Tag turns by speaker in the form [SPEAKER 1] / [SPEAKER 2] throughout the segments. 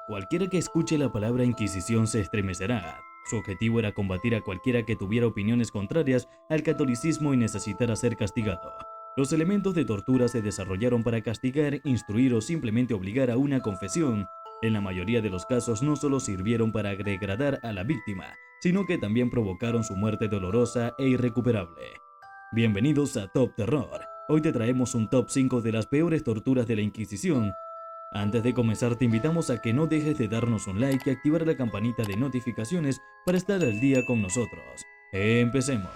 [SPEAKER 1] Cualquiera que escuche la palabra Inquisición se estremecerá. Su objetivo era combatir a cualquiera que tuviera opiniones contrarias al catolicismo y necesitara ser castigado. Los elementos de tortura se desarrollaron para castigar, instruir o simplemente obligar a una confesión. En la mayoría de los casos no solo sirvieron para degradar a la víctima, sino que también provocaron su muerte dolorosa e irrecuperable. Bienvenidos a Top Terror. Hoy te traemos un top 5 de las peores torturas de la Inquisición. Antes de comenzar te invitamos a que no dejes de darnos un like y activar la campanita de notificaciones para estar al día con nosotros. Empecemos.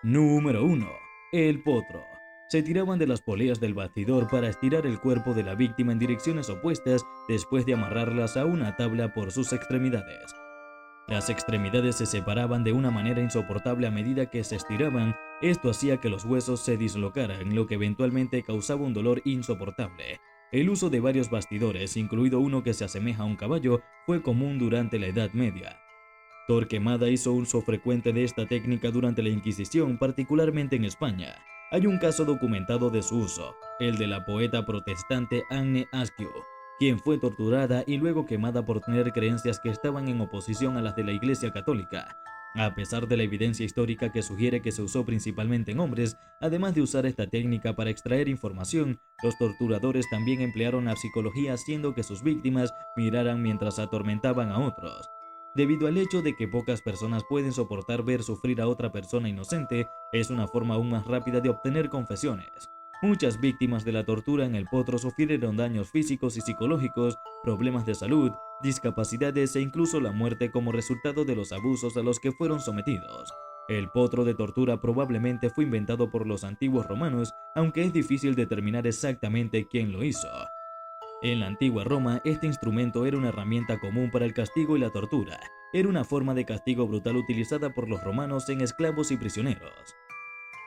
[SPEAKER 1] Número 1. El potro. Se tiraban de las poleas del bastidor para estirar el cuerpo de la víctima en direcciones opuestas después de amarrarlas a una tabla por sus extremidades. Las extremidades se separaban de una manera insoportable a medida que se estiraban. Esto hacía que los huesos se dislocaran, lo que eventualmente causaba un dolor insoportable. El uso de varios bastidores, incluido uno que se asemeja a un caballo, fue común durante la Edad Media. Torquemada hizo uso frecuente de esta técnica durante la Inquisición, particularmente en España. Hay un caso documentado de su uso, el de la poeta protestante Anne Askew, quien fue torturada y luego quemada por tener creencias que estaban en oposición a las de la Iglesia Católica. A pesar de la evidencia histórica que sugiere que se usó principalmente en hombres, además de usar esta técnica para extraer información, los torturadores también emplearon la psicología haciendo que sus víctimas miraran mientras atormentaban a otros. Debido al hecho de que pocas personas pueden soportar ver sufrir a otra persona inocente, es una forma aún más rápida de obtener confesiones. Muchas víctimas de la tortura en el potro sufrieron daños físicos y psicológicos, problemas de salud, discapacidades e incluso la muerte como resultado de los abusos a los que fueron sometidos. El potro de tortura probablemente fue inventado por los antiguos romanos, aunque es difícil determinar exactamente quién lo hizo. En la antigua Roma, este instrumento era una herramienta común para el castigo y la tortura. Era una forma de castigo brutal utilizada por los romanos en esclavos y prisioneros.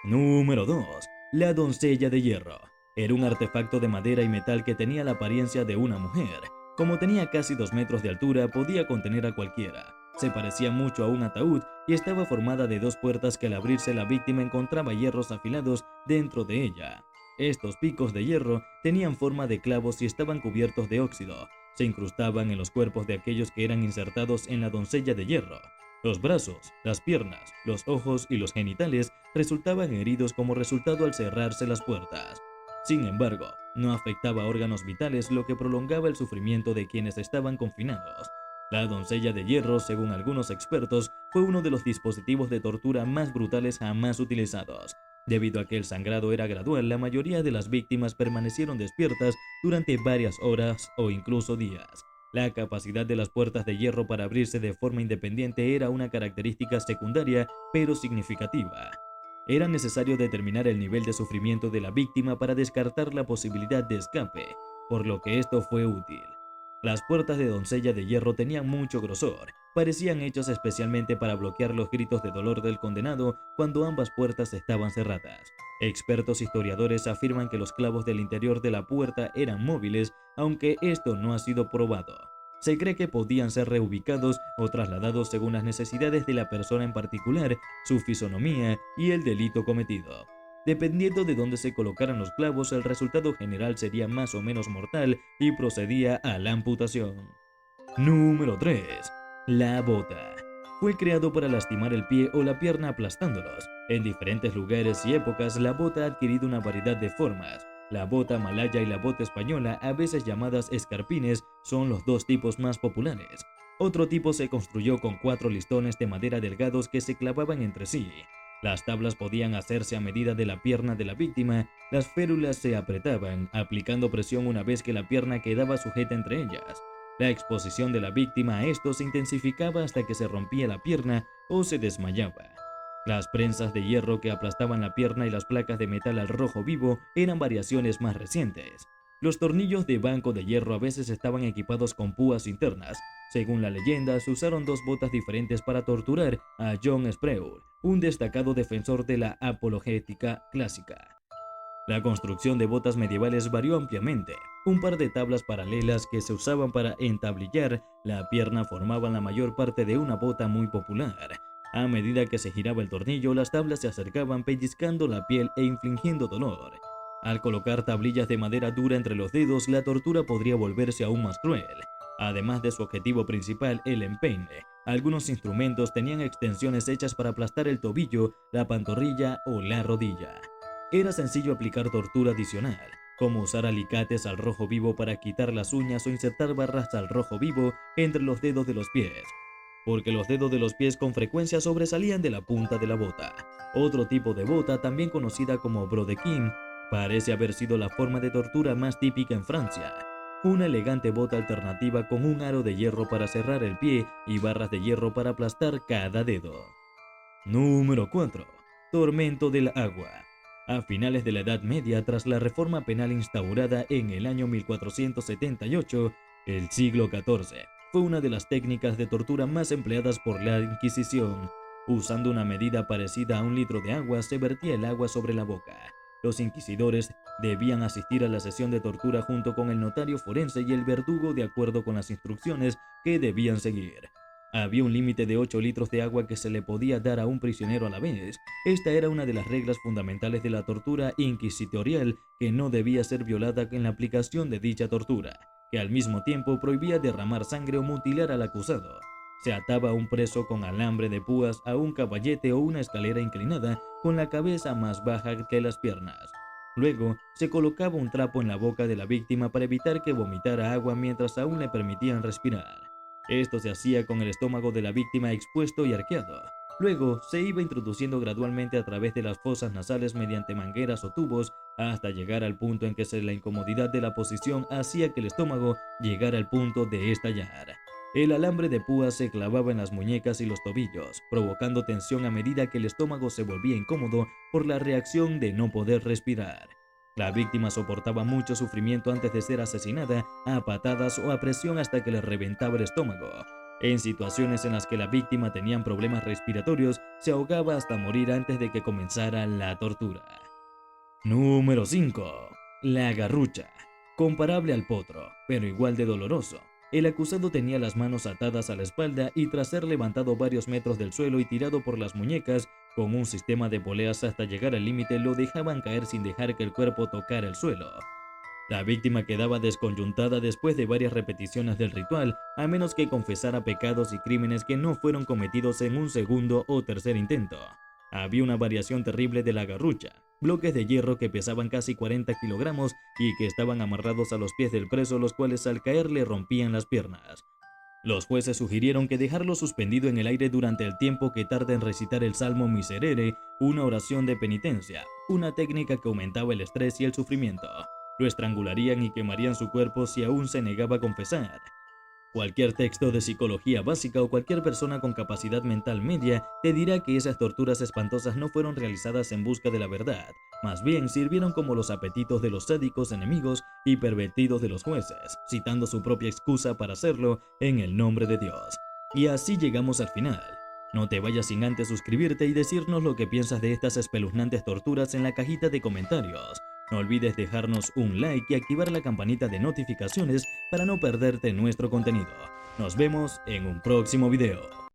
[SPEAKER 1] Número 2. La doncella de hierro. Era un artefacto de madera y metal que tenía la apariencia de una mujer. Como tenía casi 2 metros de altura, podía contener a cualquiera. Se parecía mucho a un ataúd y estaba formada de 2 puertas que al abrirse la víctima encontraba hierros afilados dentro de ella. Estos picos de hierro tenían forma de clavos y estaban cubiertos de óxido. Se incrustaban en los cuerpos de aquellos que eran insertados en la doncella de hierro. Los brazos, las piernas, los ojos y los genitales resultaban heridos como resultado al cerrarse las puertas. Sin embargo, no afectaba a órganos vitales, lo que prolongaba el sufrimiento de quienes estaban confinados. La doncella de hierro, según algunos expertos, fue uno de los dispositivos de tortura más brutales jamás utilizados. Debido a que el sangrado era gradual, la mayoría de las víctimas permanecieron despiertas durante varias horas o incluso días. La capacidad de las puertas de hierro para abrirse de forma independiente era una característica secundaria pero significativa. Era necesario determinar el nivel de sufrimiento de la víctima para descartar la posibilidad de escape, por lo que esto fue útil. Las puertas de doncella de hierro tenían mucho grosor, parecían hechas especialmente para bloquear los gritos de dolor del condenado cuando ambas puertas estaban cerradas. Expertos historiadores afirman que los clavos del interior de la puerta eran móviles, aunque esto no ha sido probado. Se cree que podían ser reubicados o trasladados según las necesidades de la persona en particular, su fisonomía y el delito cometido. Dependiendo de dónde se colocaran los clavos, el resultado general sería más o menos mortal y procedía a la amputación. Número 3. La bota. Fue creado para lastimar el pie o la pierna aplastándolos. En diferentes lugares y épocas, la bota ha adquirido una variedad de formas. La bota malaya y la bota española, a veces llamadas escarpines, son los dos tipos más populares. Otro tipo se construyó con 4 listones de madera delgados que se clavaban entre sí. Las tablas podían hacerse a medida de la pierna de la víctima. Las férulas se apretaban, aplicando presión una vez que la pierna quedaba sujeta entre ellas. La exposición de la víctima a esto se intensificaba hasta que se rompía la pierna o se desmayaba. Las prensas de hierro que aplastaban la pierna y las placas de metal al rojo vivo eran variaciones más recientes. Los tornillos de banco de hierro a veces estaban equipados con púas internas. Según la leyenda, se usaron 2 botas diferentes para torturar a John Sproul, un destacado defensor de la apologética clásica. La construcción de botas medievales varió ampliamente. Un par de tablas paralelas que se usaban para entablillar la pierna formaban la mayor parte de una bota muy popular. A medida que se giraba el tornillo, las tablas se acercaban pellizcando la piel e infligiendo dolor. Al colocar tablillas de madera dura entre los dedos, la tortura podría volverse aún más cruel. Además de su objetivo principal, el empeine, algunos instrumentos tenían extensiones hechas para aplastar el tobillo, la pantorrilla o la rodilla. Era sencillo aplicar tortura adicional, como usar alicates al rojo vivo para quitar las uñas o insertar barras al rojo vivo entre los dedos de los pies, porque los dedos de los pies con frecuencia sobresalían de la punta de la bota. Otro tipo de bota, también conocida como brodequin, parece haber sido la forma de tortura más típica en Francia. Una elegante bota alternativa con un aro de hierro para cerrar el pie y barras de hierro para aplastar cada dedo. Número 4. Tormento del agua. A finales de la Edad Media, tras la reforma penal instaurada en el año 1478, el siglo XIV, fue una de las técnicas de tortura más empleadas por la Inquisición. Usando una medida parecida a un litro de agua, se vertía el agua sobre la boca. Los inquisidores debían asistir a la sesión de tortura junto con el notario forense y el verdugo de acuerdo con las instrucciones que debían seguir. Había un límite de 8 litros de agua que se le podía dar a un prisionero a la vez. Esta era una de las reglas fundamentales de la tortura inquisitorial que no debía ser violada en la aplicación de dicha tortura, que al mismo tiempo prohibía derramar sangre o mutilar al acusado. Se ataba a un preso con alambre de púas a un caballete o una escalera inclinada con la cabeza más baja que las piernas. Luego, se colocaba un trapo en la boca de la víctima para evitar que vomitara agua mientras aún le permitían respirar. Esto se hacía con el estómago de la víctima expuesto y arqueado. Luego, se iba introduciendo gradualmente a través de las fosas nasales mediante mangueras o tubos hasta llegar al punto en que la incomodidad de la posición hacía que el estómago llegara al punto de estallar. El alambre de púas se clavaba en las muñecas y los tobillos, provocando tensión a medida que el estómago se volvía incómodo por la reacción de no poder respirar. La víctima soportaba mucho sufrimiento antes de ser asesinada a patadas o a presión hasta que le reventaba el estómago. En situaciones en las que la víctima tenía problemas respiratorios, se ahogaba hasta morir antes de que comenzara la tortura. Número 5. La garrucha. Comparable al potro, pero igual de doloroso. El acusado tenía las manos atadas a la espalda y tras ser levantado varios metros del suelo y tirado por las muñecas, con un sistema de poleas hasta llegar al límite lo dejaban caer sin dejar que el cuerpo tocara el suelo. La víctima quedaba desconyuntada después de varias repeticiones del ritual, a menos que confesara pecados y crímenes que no fueron cometidos en un segundo o tercer intento. Había una variación terrible de la garrucha, bloques de hierro que pesaban casi 40 kilogramos y que estaban amarrados a los pies del preso, los cuales al caer le rompían las piernas. Los jueces sugirieron que dejarlo suspendido en el aire durante el tiempo que tarda en recitar el Salmo Miserere, una oración de penitencia, una técnica que aumentaba el estrés y el sufrimiento. Lo estrangularían y quemarían su cuerpo si aún se negaba a confesar. Cualquier texto de psicología básica o cualquier persona con capacidad mental media te dirá que esas torturas espantosas no fueron realizadas en busca de la verdad, más bien sirvieron como los apetitos de los sádicos enemigos y pervertidos de los jueces, citando su propia excusa para hacerlo en el nombre de Dios. Y así llegamos al final. No te vayas sin antes suscribirte y decirnos lo que piensas de estas espeluznantes torturas en la cajita de comentarios. No olvides dejarnos un like y activar la campanita de notificaciones para no perderte nuestro contenido. Nos vemos en un próximo video.